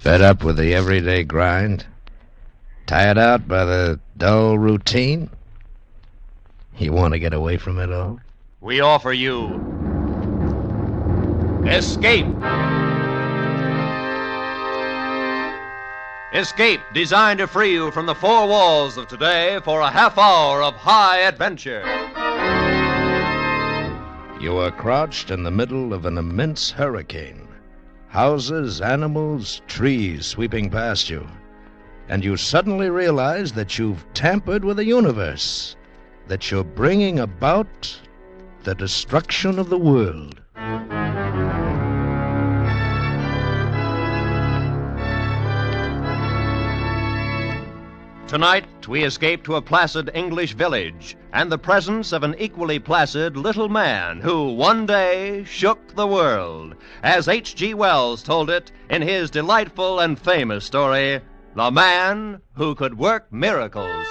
Fed up with the everyday grind? Tired out by the dull routine? You want to get away from it all? We offer you Escape. Escape, designed to free you from the four walls of today for a half hour of high adventure. You are crouched in the middle of an immense hurricane. Houses, animals, trees sweeping past you. And you suddenly realize that you've tampered with the universe, that you're bringing about the destruction of the world. Tonight, we escape to a placid English village and the presence of an equally placid little man who one day shook the world, as H.G. Wells told it in his delightful and famous story, The Man Who Could Work Miracles.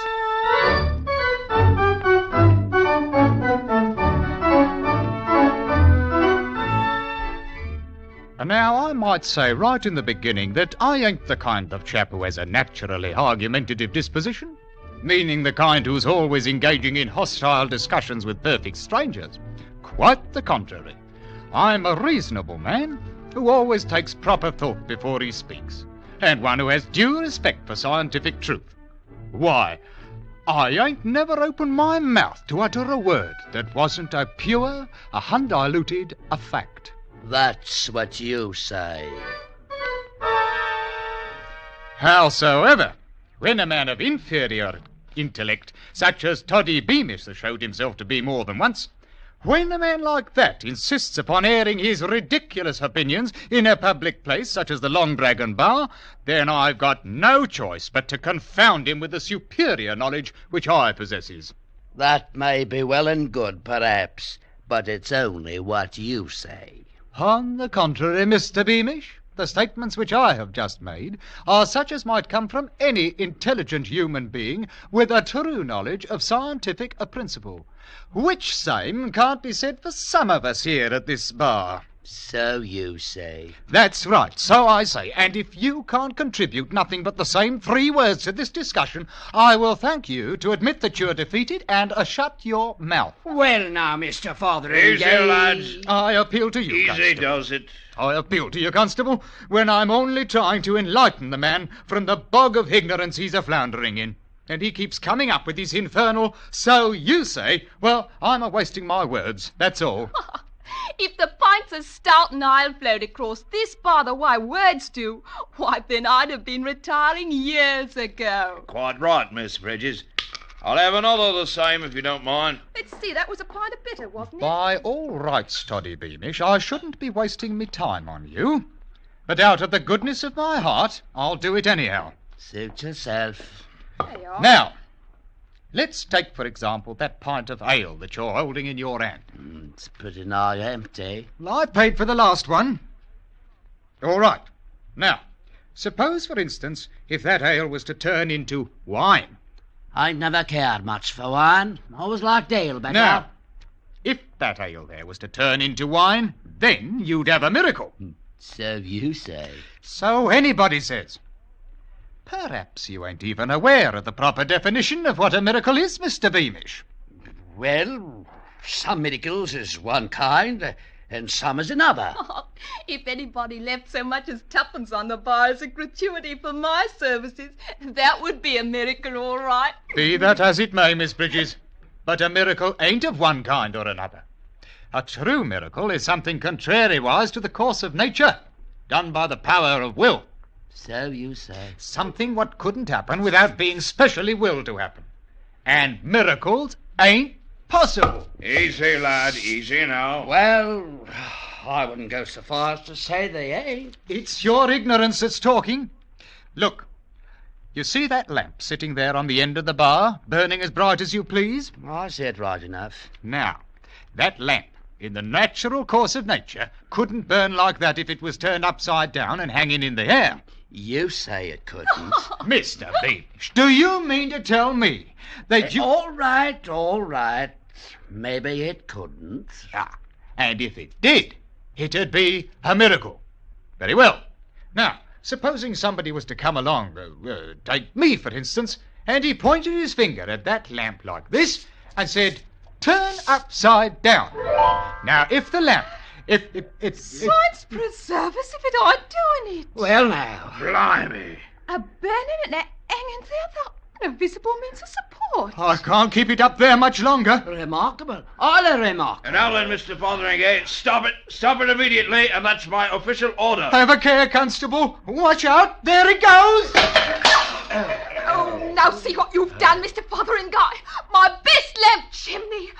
Now, I might say right in the beginning that I ain't the kind of chap who has a naturally argumentative disposition, meaning the kind who's always engaging in hostile discussions with perfect strangers. Quite the contrary. I'm a reasonable man who always takes proper thought before he speaks, and one who has due respect for scientific truth. Why, I ain't never opened my mouth to utter a word that wasn't a pure, a undiluted, a fact. That's what you say. Howsoever, when a man of inferior intellect, such as Toddy Beamish has showed himself to be more than once, when a man like that insists upon airing his ridiculous opinions in a public place such as the Long Dragon Bar, then I've got no choice but to confound him with the superior knowledge which I possesses. That may be well and good, perhaps, but it's only what you say. On the contrary, Mr. Beamish, the statements which I have just made are such as might come from any intelligent human being with a true knowledge of scientific principle, which same can't be said for some of us here at this bar. So you say. That's right, so I say, and if you can't contribute nothing but the same 3 words to this discussion, I will thank you to admit that you're defeated and shut your mouth. Well, now, Mr. Fotheringay... Easy, lads. I appeal to you, Easy Constable. does it. I appeal to you, Constable, when I'm only trying to enlighten the man from the bog of ignorance he's a-floundering in. And he keeps coming up with his infernal, so you say. Well, I'm a-wasting my words, that's all. If the pints of stout Nile flowed across this bar the way words do, why, then I'd have been retiring years ago. Quite right, Miss Bridges. I'll have another the same if you don't mind. Let's see, that was a pint of bitter, wasn't it? By all rights, Toddy Beamish, I shouldn't be wasting me time on you. But out of the goodness of my heart, I'll do it anyhow. Suit yourself. There you are. Now, let's take, for example, that pint of ale that you're holding in your hand. It's pretty nigh empty. Well, I paid for the last one. All right. Now, suppose, for instance, if that ale was to turn into wine. I never cared much for wine. Always liked ale better. Now, if that ale there was to turn into wine, then you'd have a miracle. So you say. So anybody says. Perhaps you ain't even aware of the proper definition of what a miracle is, Mr. Beamish. Well, some miracles is one kind, and some is another. Oh, if anybody left so much as 2pence on the bar as a gratuity for my services, that would be a miracle, all right. Be that as it may, Miss Bridges, but a miracle ain't of one kind or another. A true miracle is something contrariwise to the course of nature, done by the power of will. So you say. Something what couldn't happen without being specially willed to happen. And miracles ain't possible. Easy, lad, easy now. Well, I wouldn't go so far as to say they ain't. It's your ignorance that's talking. Look, you see that lamp sitting there on the end of the bar, burning as bright as you please? I see it right enough. Now, that lamp, in the natural course of nature, couldn't burn like that if it was turned upside down and hanging in the air. You say it couldn't. Mr. Beamish, do you mean to tell me that you... All right. Maybe it couldn't. And if it did, it'd be a miracle. Very well. Now, supposing somebody was to come along, take me for instance, and he pointed his finger at that lamp like this and said, "Turn upside down." Now, if the lamp, if Science preserve us if it aren't doing it. Well, now. Blimey. A burning and a hanging there without no visible means of support. I can't keep it up there much longer. Remarkable. Highly remarkable. And now then, Mr. Fotheringay, stop it. Stop it immediately, and that's my official order. Have a care, Constable. Watch out. There it goes. Oh, now see what you've done, Mr. Fotheringay. My best lamp chimney.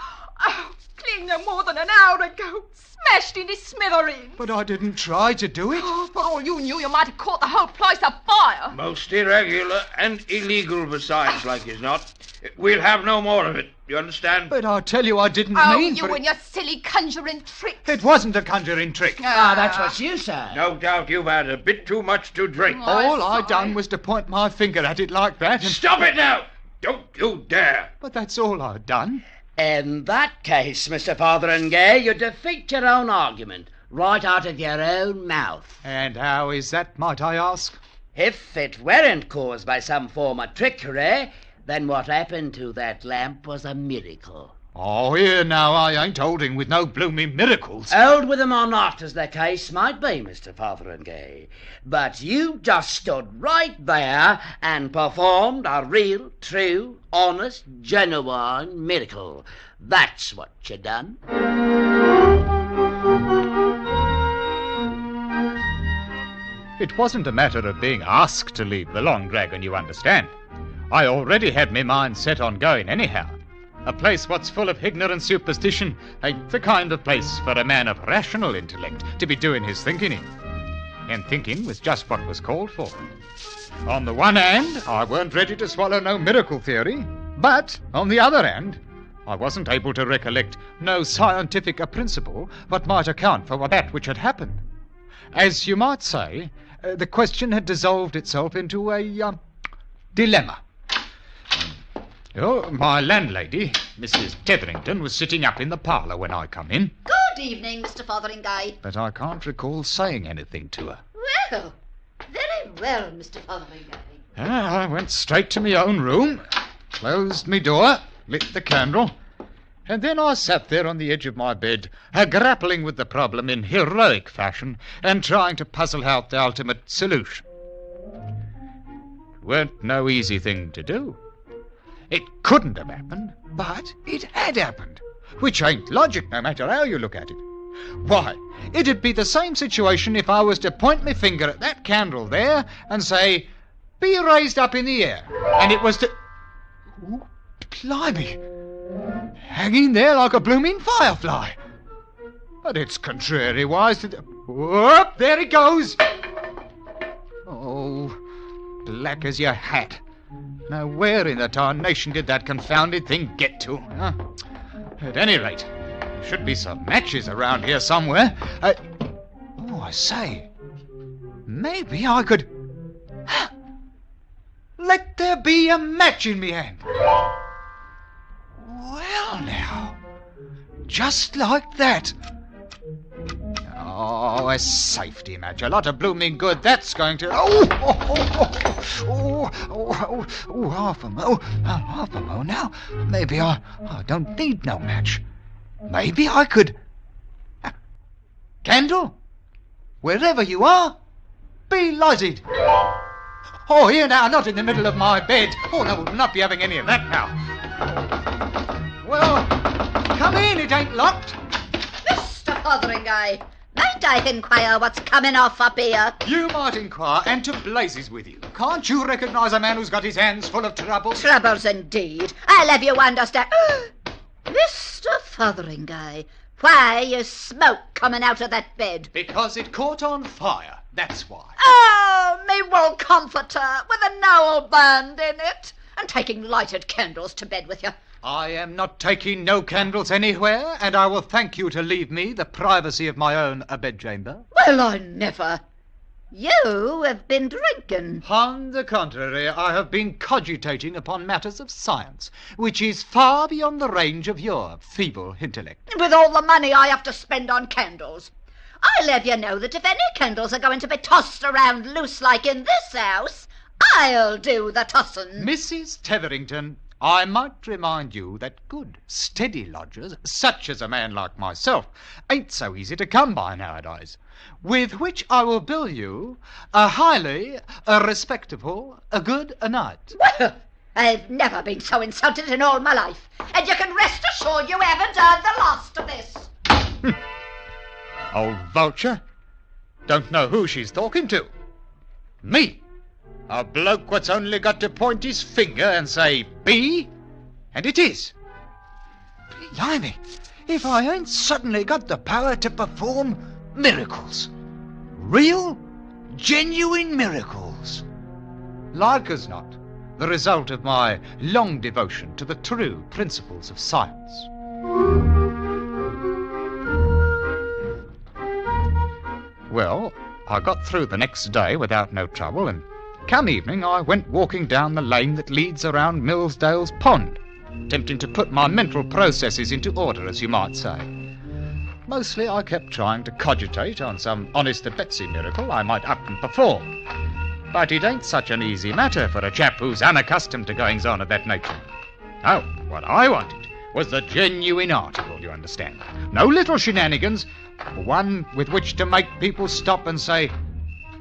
Oh, clean no more than an hour ago. Smashed into smithereens. But I didn't try to do it. Oh, for all you knew, you might have caught the whole place afire. Most irregular and illegal besides, like as not. We'll have no more of it. You understand? But I tell you, I didn't Oh, mean you for and your silly conjuring tricks. it. It wasn't a conjuring trick. Ah, that's what you say. No doubt you've had a bit too much to drink. Oh. All I sorry. done was to point my finger at it like that. And... Stop it now! Don't you dare! But that's all I'd done. In that case, Mr. Fotheringay, you defeat your own argument right out of your own mouth. And how is that, might I ask? If it weren't caused by some form of trickery, then what happened to that lamp was a miracle. Oh, here now, I ain't holding with no blooming miracles. Hold with them or not, as the case might be, Mr. Fotheringay. But you just stood right there and performed a real, true, honest, genuine miracle. That's what you done. It wasn't a matter of being asked to leave the Long Dragon, you understand. I already had my mind set on going anyhow. A place what's full of ignorant superstition ain't the kind of place for a man of rational intellect to be doing his thinking in. And thinking was just what was called for. On the one hand, I weren't ready to swallow no miracle theory, but on the other hand, I wasn't able to recollect no scientific principle what might account for that which had happened. As you might say, the question had dissolved itself into a dilemma. Oh, my landlady, Mrs. Tetherington, was sitting up in the parlour when I come in. Good evening, Mr. Fotheringay. But I can't recall saying anything to her. Well, very well, Mr. Fotheringay. I went straight to my own room, closed my door, lit the candle, and then I sat there on the edge of my bed, grappling with the problem in heroic fashion and trying to puzzle out the ultimate solution. It weren't no easy thing to do. It couldn't have happened, but it had happened, which ain't logic no matter how you look at it. Why, it'd be the same situation if I was to point my finger at that candle there and say, "Be raised up in the air," and it was to... Ooh, blimey! Hanging there like a blooming firefly. But it's contrariwise to the... Whoop, there it goes! Oh, black as your hat. Now, where in the tarnation did that confounded thing get to? Huh? At any rate, there should be some matches around here somewhere. Oh, I say, maybe I could... Let there be a match in me hand. Well, now, just like that. Oh, a safety match. A lot of blooming good that's going to... Half a mo now. Maybe I don't need no match. Maybe I could... Candle, wherever you are, be lighted. Oh, here now, not in the middle of my bed. Oh, no, we'll not be having any of that now. Well, come in, it ain't locked. Mr. Fotheringay, might I inquire what's coming off up here? You might inquire, and to blazes with you. Can't you recognise a man who's got his hands full of trouble? Troubles indeed. I'll have you understand. Mr. Fotheringay, why is smoke coming out of that bed? Because it caught on fire, that's why. Oh, me wool comforter with a Noel band in it, and taking lighted candles to bed with you. I am not taking no candles anywhere, and I will thank you to leave me the privacy of my own bedchamber. Well, I never. You have been drinking. On the contrary, I have been cogitating upon matters of science, which is far beyond the range of your feeble intellect. With all the money I have to spend on candles. I'll have you know that if any candles are going to be tossed around loose like in this house, I'll do the tossing. Mrs. Tetherington, I might remind you that good, steady lodgers, such as a man like myself, ain't so easy to come by nowadays, with which I will bill you a highly, respectable, a good a night. Well, I've never been so insulted in all my life, and you can rest assured you haven't heard the last of this. Old vulture. Don't know who she's talking to. Me? A bloke what's only got to point his finger and say, be, and it is. Blimey, if I ain't suddenly got the power to perform miracles. Real, genuine miracles. Like as not, the result of my long devotion to the true principles of science. Well, I got through the next day without no trouble, and come evening I went walking down the lane that leads around Millsdale's pond, attempting to put my mental processes into order, as you might say. Mostly I kept trying to cogitate on some honest-to-Betsy miracle I might up and perform. But it ain't such an easy matter for a chap who's unaccustomed to goings-on of that nature. No, what I wanted was the genuine article, you understand. No little shenanigans, one with which to make people stop and say,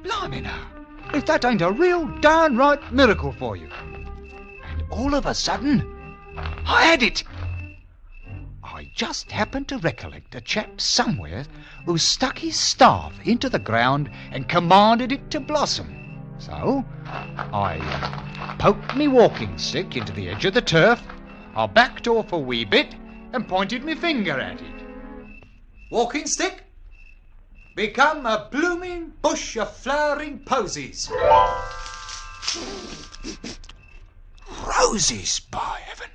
blimey now, if that ain't a real downright miracle for you. And all of a sudden, I had it. I just happened to recollect a chap somewhere who stuck his staff into the ground and commanded it to blossom. So, I poked me walking stick into the edge of the turf, I backed off a wee bit and pointed me finger at it. Walking stick, become a blooming bush of flowering posies. Roses, by heaven.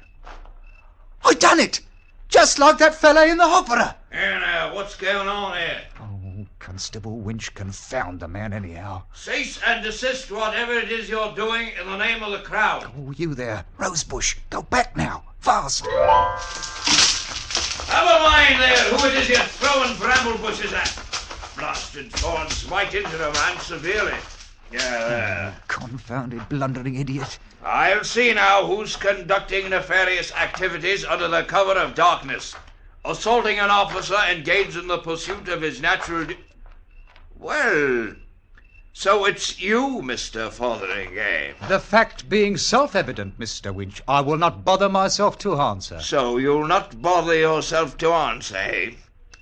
I done it! Just like that fella in the opera. Here now, what's going on here? Oh, Constable Winch, confound the man anyhow. Cease and desist whatever it is you're doing in the name of the crowd. Oh, you there, Rosebush, go back now, fast. Have a mind there who it is you're throwing bramble bushes at. Blasted thorns might injure a man severely. Yeah, there. Confounded blundering idiot. I'll see now who's conducting nefarious activities under the cover of darkness. Assaulting an officer engaged in the pursuit of his natural Well, so it's you, Mr. Fotheringay. The fact being self-evident, Mr. Winch, I will not bother myself to answer. So you'll not bother yourself to answer, eh?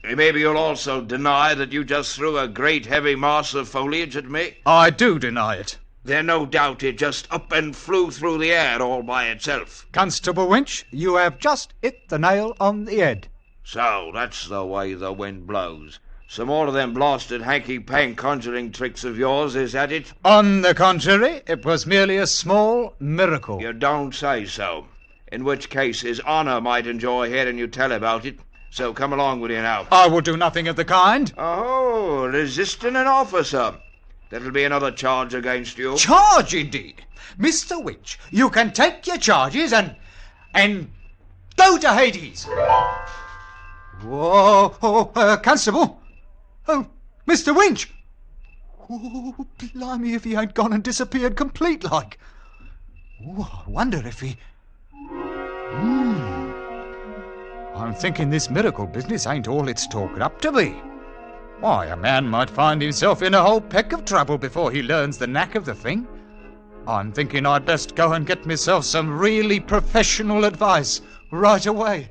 Maybe you'll also deny that you just threw a great heavy mass of foliage at me? I do deny it. Then no doubt it just up and flew through the air all by itself. Constable Winch, you have just hit the nail on the head. So that's the way the wind blows. Some more of them blasted hanky-pank conjuring tricks of yours, is that it? On the contrary, it was merely a small miracle. You don't say so. In which case his honour might enjoy hearing you tell about it. So come along with you now. I will do nothing of the kind. Oh, resisting an officer. That'll be another charge against you. Charge, indeed. Mr. Winch, you can take your charges and go to Hades. Whoa, Constable. Oh, Mr. Winch. Oh, blimey, if he ain't gone and disappeared complete like. Oh, I wonder if he... I'm thinking this miracle business ain't all it's talked up to be. Why, a man might find himself in a whole peck of trouble before he learns the knack of the thing. I'm thinking I'd best go and get myself some really professional advice right away.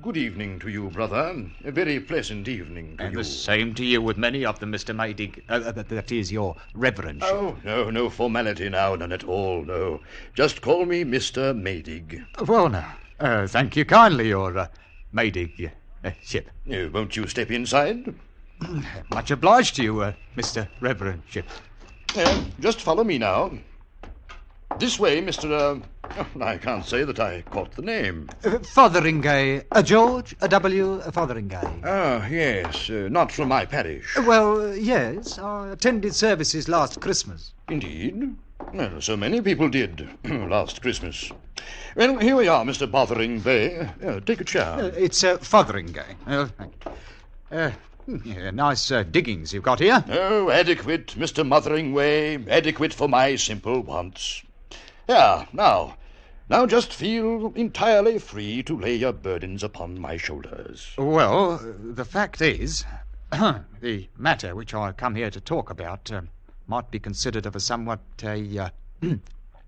Good evening to you, brother. A very pleasant evening to you. And the same to you with many of them, Mr. Maydig. That is, your reverence. Oh, no formality now, none at all, no. Just call me Mr. Maydig. Well, now, thank you kindly, your Maydig ship. Won't you step inside? Much obliged to you, Mr. Reverend ship. Just follow me now. This way, Mr. I can't say that I caught the name. Fotheringay. George W. Fotheringay. Ah, yes. Not from my parish. Well, yes. I attended services last Christmas. Indeed? Well, so many people did last Christmas. Well, here we are, Mr. Bothering Bay. Take a chair. It's Fotheringay. Nice diggings you've got here. Oh, adequate, Mr. Mothering Way. Adequate for my simple wants. Yeah, now just feel entirely free to lay your burdens upon my shoulders. Well, the fact is, the matter which I come here to talk about might be considered of a somewhat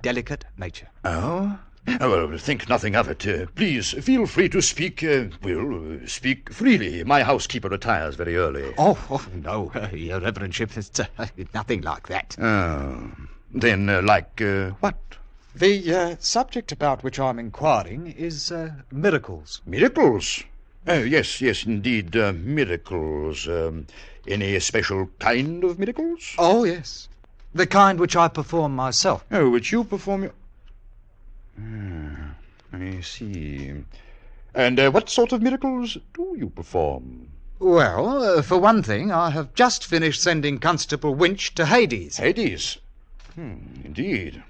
delicate nature. Oh? Well, think nothing of it. Please, feel free to speak, speak freely. My housekeeper retires very early. Oh no, Your Reverendship, it's nothing like that. Oh, then, what? The subject about which I'm inquiring is miracles. Miracles? Yes, indeed, miracles. Any special kind of miracles? Oh, yes. The kind which I perform myself. Oh, which you perform I see. And what sort of miracles do you perform? Well, for one thing, I have just finished sending Constable Winch to Hades. Hades? Indeed.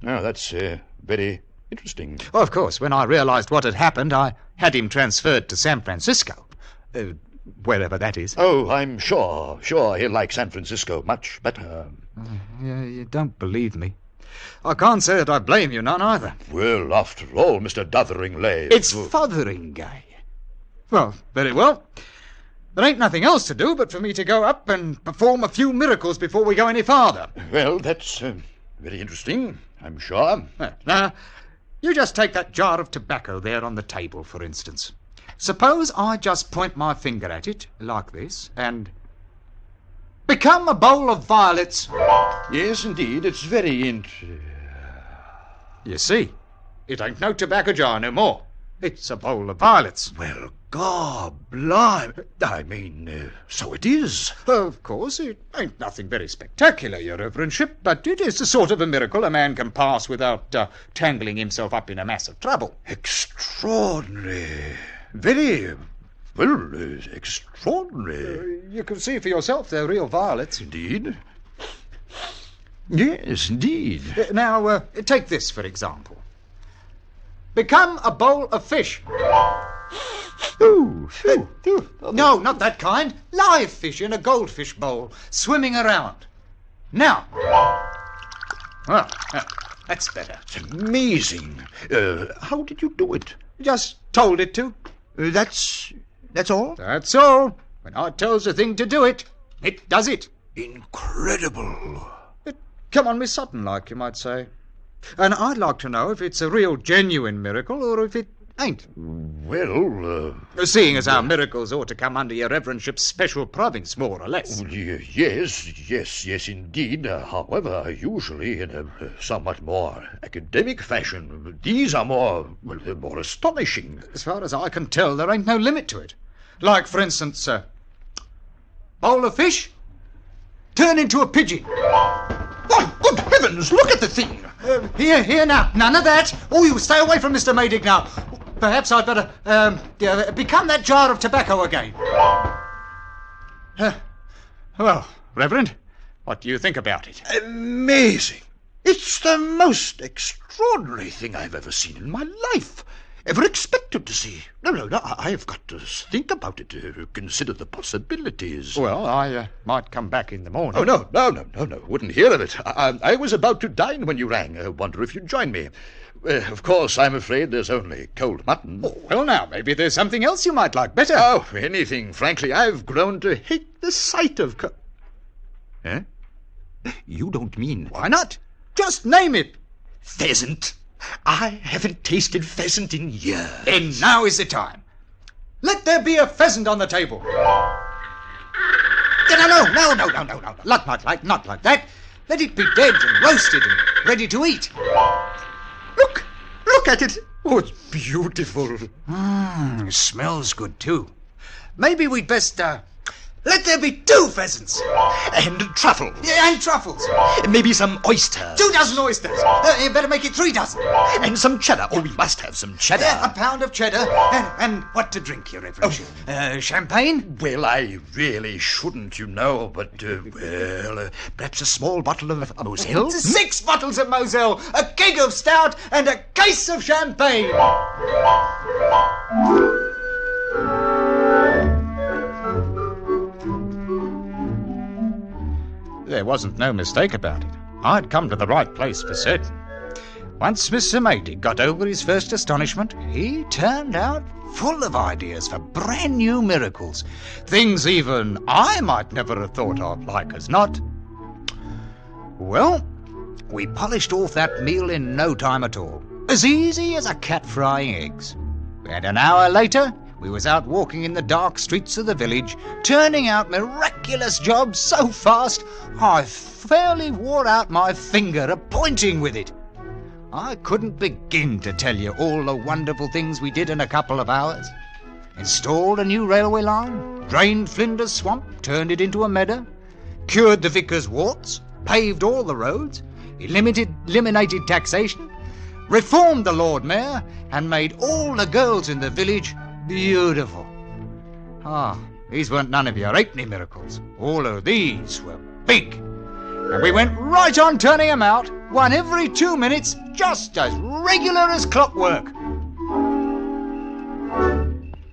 Now, that's very interesting. Oh, of course, when I realized what had happened, I had him transferred to San Francisco. Wherever that is. Oh, I'm sure he'll like San Francisco much better. You don't believe me. I can't say that I blame you none either. Well, after all, Mr. Dotheringay... It's Fotheringay. Well, very well. There ain't nothing else to do but for me to go up and perform a few miracles before we go any farther. Well, that's very interesting, I'm sure. Now, you just take that jar of tobacco there on the table, for instance. Suppose I just point my finger at it, like this, and... become a bowl of violets. Yes, indeed, it's very You see, it ain't no tobacco jar no more. It's a bowl of violets. Well, goblime. I mean, so it is. Of course, it ain't nothing very spectacular, Your Reverendship, but it is the sort of a miracle a man can pass without tangling himself up in a mass of trouble. Extraordinary. Very... well, extraordinary. You can see for yourself they're real violets. Indeed. Yes, indeed. Now, take this, for example. Become a bowl of fish. Oh. No, not that kind. Live fish in a goldfish bowl, swimming around. Now. Well, that's better. It's amazing. How did you do it? Just told it to. That's all? That's all. When I tells a thing to do it, it does it. Incredible. Come on, Miss Sutton, like you might say. And I'd like to know if it's a real genuine miracle or if it ain't. Well, seeing as our miracles ought to come under Your Reverendship's special province, more or less. Yes, indeed. However, usually in a somewhat more academic fashion. These are more astonishing. As far as I can tell, there ain't no limit to it. Like, for instance, bowl of fish, turn into a pigeon. Oh, good heavens, look at the thing. Here now, none of that. Oh, you stay away from Mr. Maydig now. Perhaps I'd better become that jar of tobacco again. Well, Reverend, what do you think about it? Amazing. It's the most extraordinary thing I've ever seen in my life. Ever expected to see. No, I've got to think about it, consider the possibilities. Well, I might come back in the morning. Oh, no, wouldn't hear of it. I was about to dine when you rang. I wonder if you'd join me. Of course, I'm afraid there's only cold mutton. Oh, well, now, maybe there's something else you might like better. Oh, anything. Frankly, I've grown to hate the sight of... Eh? You don't mean... Why not? Just name it. Pheasant. I haven't tasted pheasant in years. Then now is the time. Let there be a pheasant on the table. No. Not like that. Let it be dead and roasted and ready to eat. Look at it. Oh, it's beautiful. Smells good, too. Maybe we'd best Let there be 2 pheasants. And truffle. Yeah, and truffles. Maybe some oysters. 2 dozen oysters. You better make it 3 dozen. And some cheddar. Oh, we must have some cheddar. A pound of cheddar. And what to drink, Your Reverence? Champagne? Well, I really shouldn't, you know, but, perhaps a small bottle of Moselle? 6 bottles of Moselle, a keg of stout, and a case of champagne. There wasn't no mistake about it. I'd come to the right place for certain. Once Mr. Maydig got over his first astonishment, he turned out full of ideas for brand new miracles. Things even I might never have thought of, like as not. Well, we polished off that meal in no time at all. As easy as a cat frying eggs. And an hour later, we was out walking in the dark streets of the village, turning out miraculous jobs so fast, I fairly wore out my finger a-pointing with it. I couldn't begin to tell you all the wonderful things we did in a couple of hours. Installed a new railway line, drained Flinders Swamp, turned it into a meadow, cured the vicar's warts, paved all the roads, eliminated taxation, reformed the Lord Mayor, and made all the girls in the village beautiful. These weren't none of your halfpenny miracles. All of these were big. And we went right on turning them out, one every 2 minutes, just as regular as clockwork.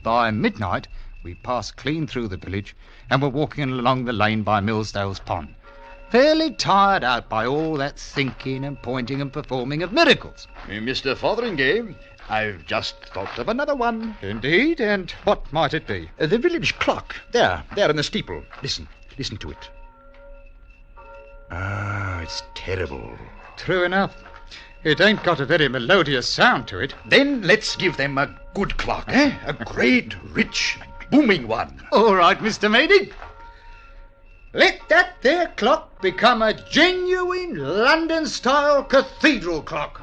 By midnight, we passed clean through the village and were walking along the lane by Millsdale's Pond, fairly tired out by all that thinking and pointing and performing of miracles. Mr. Fotheringay, I've just thought of another one. Indeed, and what might it be? The village clock. There in the steeple. Listen to it. It's terrible. True enough. It ain't got a very melodious sound to it. Then let's give them a good clock, eh? A great, rich, booming one. All right, Mr. Maydig. Let that there clock become a genuine London-style cathedral clock.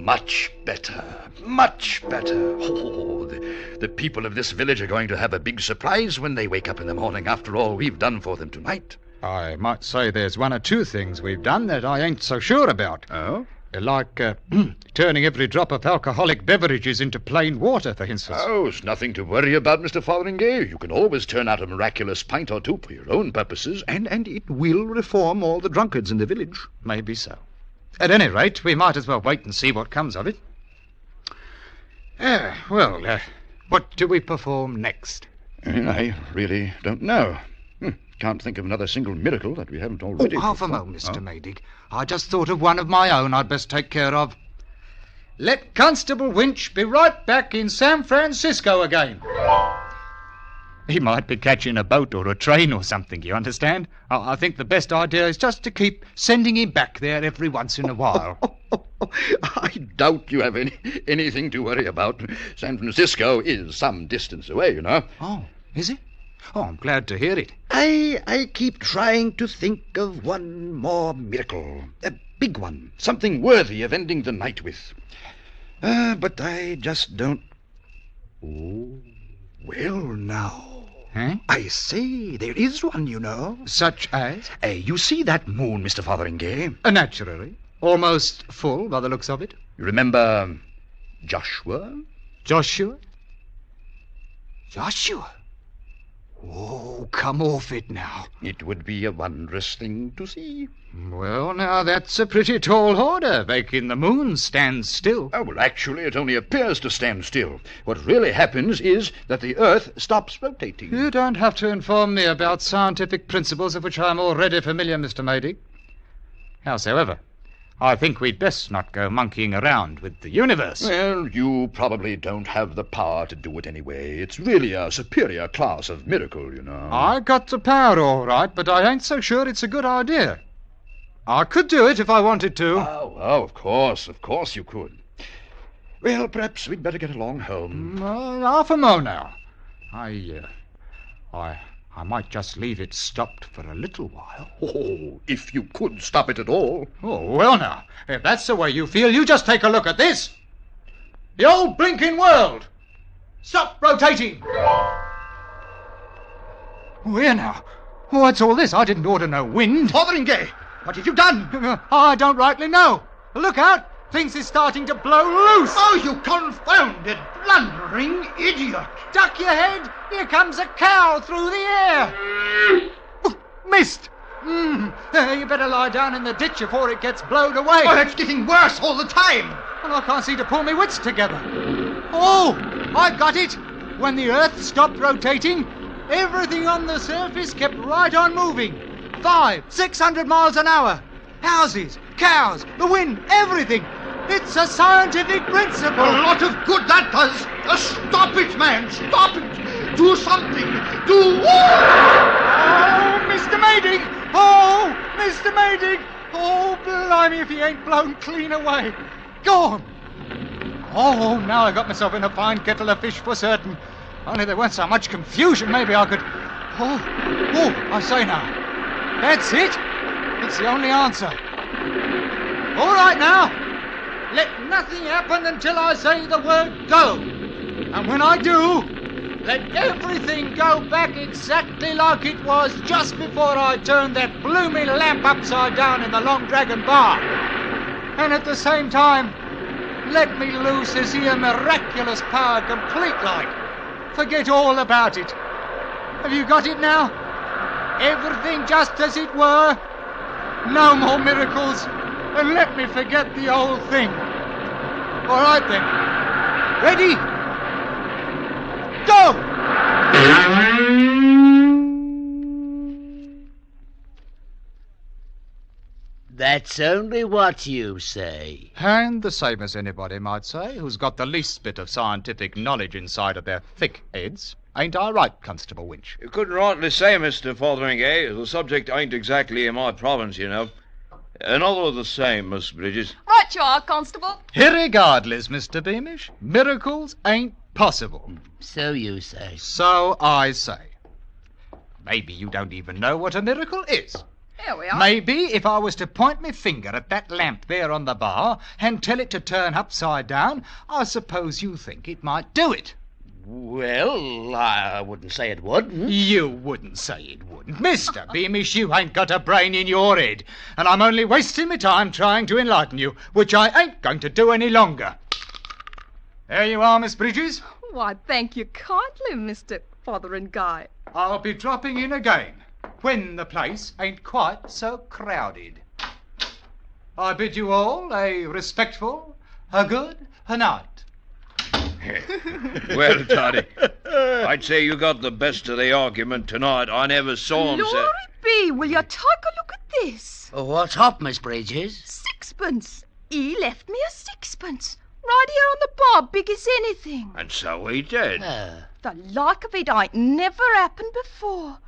Much better. Much better. Oh, the people of this village are going to have a big surprise when they wake up in the morning after all we've done for them tonight. I might say there's 1 or 2 things we've done that I ain't so sure about. Oh? Like turning every drop of alcoholic beverages into plain water, for instance. Oh, it's nothing to worry about, Mr. Fotheringay. You can always turn out a miraculous pint or 2 for your own purposes, and it will reform all the drunkards in the village. Maybe so. At any rate, we might as well wait and see what comes of it. What do we perform next? I really don't know. Can't think of another single miracle that we haven't already. Half a moment, Mr. Maydig. I just thought of one of my own I'd best take care of. Let Constable Winch be right back in San Francisco again. He might be catching a boat or a train or something, you understand? I think the best idea is just to keep sending him back there every once in a while. I doubt you have anything to worry about. San Francisco is some distance away, you know. Oh, is it? Oh, I'm glad to hear it. I keep trying to think of one more miracle. A big one. Something worthy of ending the night with. But I just don't... Oh, well, now... Huh? I say, there is one, you know. Such as? You see that moon, Mr. Fotheringay? Naturally. Almost full, by the looks of it. You remember Joshua? Joshua? Joshua? Oh, come off it now. It would be a wondrous thing to see. Well, now, that's a pretty tall order, making the moon stand still. Oh, well, actually, it only appears to stand still. What really happens is that the Earth stops rotating. You don't have to inform me about scientific principles of which I'm already familiar, Mr. Maydig. Howsoever, I think we'd best not go monkeying around with the universe. Well, you probably don't have the power to do it anyway. It's really a superior class of miracle, you know. I got the power, all right, but I ain't so sure it's a good idea. I could do it if I wanted to. Oh, of course you could. Well, perhaps we'd better get along home. Half a mo now. I I might just leave it stopped for a little while. Oh, if you could stop it at all. Oh, well now, if that's the way you feel, you just take a look at this. The old blinking world. Stop rotating. Oh, here now. What's all this? I didn't order no wind. Fotheringay, what have you done? I don't rightly know. Look out. Things is starting to blow loose. Oh, you confounded, blundering idiot. Duck your head. Here comes a cow through the air. Oh, missed. You better lie down in the ditch before it gets blowed away. Oh, it's getting worse all the time. Well, I can't seem to pull my wits together. Oh, I got it. When the Earth stopped rotating, everything on the surface kept right on moving. 500-600 miles an hour. Houses, cows, the wind, everything. It's a scientific principle. A lot of good that does. Stop it, man. Stop it. Do something. Do... Oh, Mr. Maydig. Oh, Mr. Maydig. Oh, blimey if he ain't blown clean away. Gone. Oh, now I got myself in a fine kettle of fish for certain. Only there weren't so much confusion, maybe I could... Oh, I say now. That's it. It's the only answer. All right now. Let nothing happen until I say the word go. And when I do, let everything go back exactly like it was just before I turned that blooming lamp upside down in the Long Dragon bar. And at the same time, let me loose this here miraculous power complete like. Forget all about it. Have you got it now? Everything just as it were? No more miracles, and let me forget the old thing. All right then. Ready? Go! That's only what you say. And the same as anybody might say who's got the least bit of scientific knowledge inside of their thick heads. Ain't I right, Constable Winch? You couldn't rightly say, Mr. Fotheringay. The subject ain't exactly in my province, you know. And all the same, Miss Bridges. Right you are, Constable. Irregardless, Mr. Beamish, miracles ain't possible. So you say. So I say. Maybe you don't even know what a miracle is. Here we are. Maybe if I was to point my finger at that lamp there on the bar and tell it to turn upside down, I suppose you think it might do it. Well, I wouldn't say it would. You wouldn't say it wouldn't. Mr. Beamish, you ain't got a brain in your head, and I'm only wasting my time trying to enlighten you, which I ain't going to do any longer. There you are, Miss Bridges. Why, thank you kindly, Mr. Fotheringay. I'll be dropping in again when the place ain't quite so crowded. I bid you all a respectful, a good, a night. Well, Toddy, I'd say you got the best of the argument tonight. I never saw him Glory be, will you take a look at this? What's up, Miss Bridges? Sixpence. He left me a sixpence. Right here on the bar, big as anything. And so he did. The like of it ain't never happened before.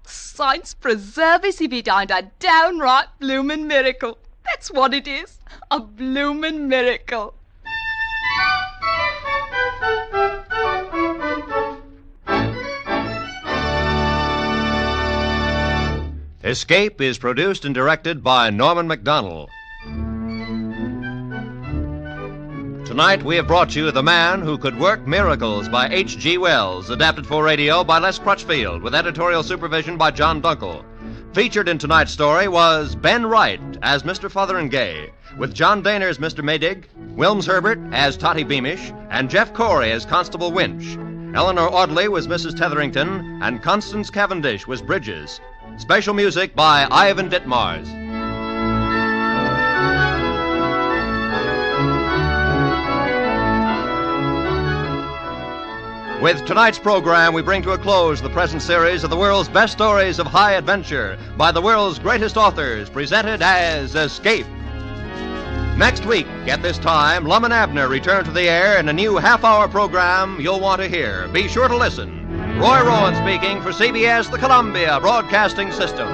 Saints preserve us if it ain't a downright bloomin' miracle. That's what it is. A bloomin' miracle. Escape is produced and directed by Norman MacDonald. Tonight we have brought you The Man Who Could Work Miracles by H.G. Wells, adapted for radio by Les Crutchfield, with editorial supervision by John Dunkel. Featured in tonight's story was Ben Wright as Mr. Fotheringay, with John Daner as Mr. Maydig, Wilms Herbert as Totty Beamish, and Jeff Corey as Constable Winch. Eleanor Audley was Mrs. Tetherington, and Constance Cavendish was Bridges. Special music by Ivan Ditmars. With tonight's program, we bring to a close the present series of the world's best stories of high adventure by the world's greatest authors, presented as Escape. Next week, at this time, Lum and Abner return to the air in a new half-hour program you'll want to hear. Be sure to listen. Roy Rowan speaking for CBS, the Columbia Broadcasting System.